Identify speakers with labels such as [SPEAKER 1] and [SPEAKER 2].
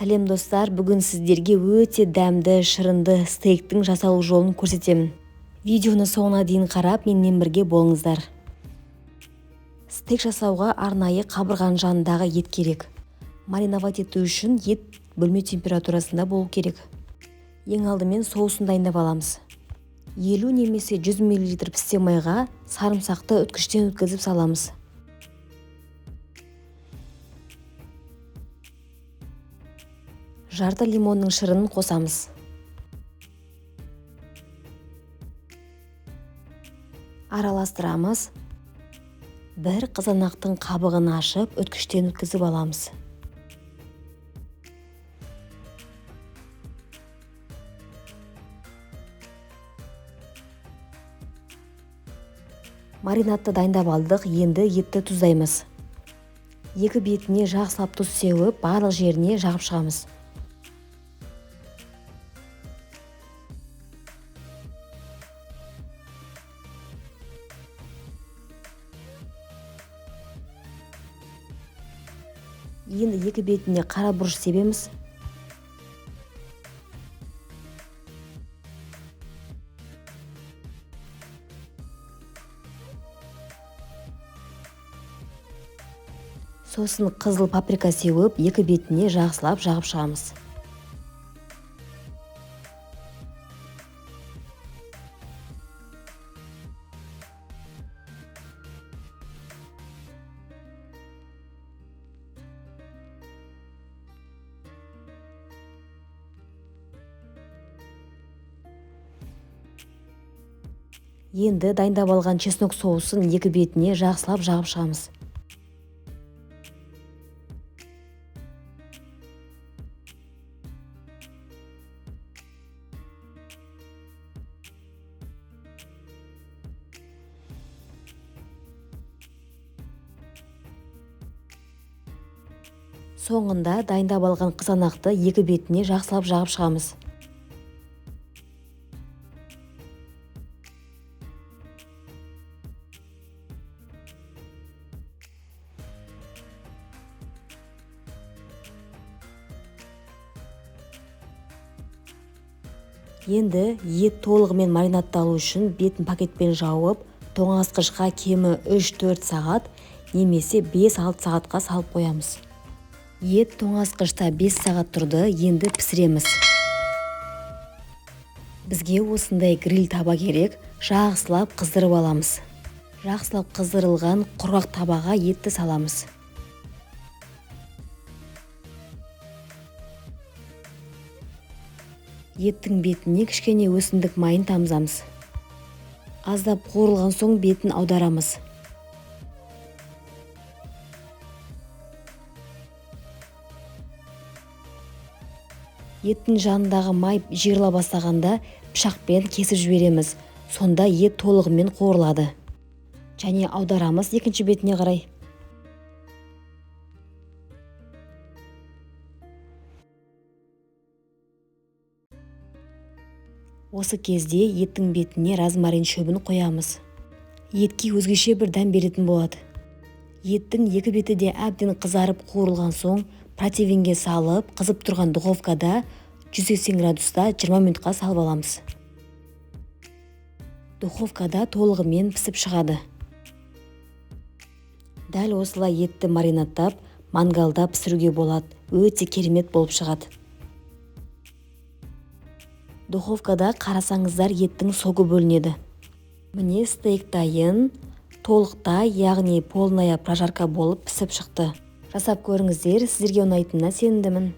[SPEAKER 1] Сәлем достар, бүгін сіздерге өте дәмді, шырынды стейктің жасалу жолын көрсетемін. Видеоны соңына дейін қарап, менімен бірге болыңыздар. Стейк жасауға арнайы қабырғаның жанындағы ет керек. Мариновать ету үшін ет бөлме температурасында болу керек. Ең алдымен соусын дайындап аламыз. 50 немесе 100 мл пісте майға сарымсақты үткіштен өткізіп саламыз. Жарты лимонның шырынын қосамыз. Араластырамыз. Бір қызанақтың қабығын ашып, өткіштен өткізіп аламыз. Маринадты дайындап алдық, енді етті тұздаймыз. Екі бетіне жақсылап тұз сеуіп, барлық жеріне жағып шығамыз. Енді екі бетіне қара бұрыш себеміз. Сосын қызыл паприка сеуіп, екі бетіне жақсылап жағып шығамыз. Енді дайындап алған чеснок соусын екі бетіне жақсылап жағып шығамыз. Соңында дайындап алған қызанақты екі бетіне жақсылап жағып шығамыз. Енді ет толығымен маринадталу үшін бетін пакетпен жауып, тоңазытқышқа кемі 3-4 сағат немесе 5-6 сағатқа салып қоямыз. Ет тоңазытқышта 5 сағат тұрды, енді пісіреміз. Бізге осындай гриль таба керек, жақсылап қыздырып аламыз. Жақсылап қыздырылған құрғақ табаға етті саламыз. Еттің бетіне кішкене өсімдік майын тамызамыз. Аздап қуырылған соң бетін аударамыз. Еттің жанындағы май жиырыла бастағанда пышақпен кесіп жібереміз. Сонда ет толығымен қуырылады. Және аударамыз екінші бетіне қарай. Осы кезде еттің бетіне розмарин шөбін қоямыз. Етке өзгеше бір дәм беретін болады. Еттің екі беті де әбден қызарып қуырылған соң противенге салып, қызып тұрған духовкада 180 градуста 20 минутқа салып аламыз. Духовкада толығымен пісіп шығады. Дәл осылай етті маринадтап, мангалда пісіруге болады. Өте керемет болып шығады. Духовкада қарасаңыздар еттің соғы бөлінеді. Міне стейк дайын, толықтай, яғни полная прожарка болып пісіп шықты. Жасап көріңіздер, сіздерге ұнайтынына сенімдімін.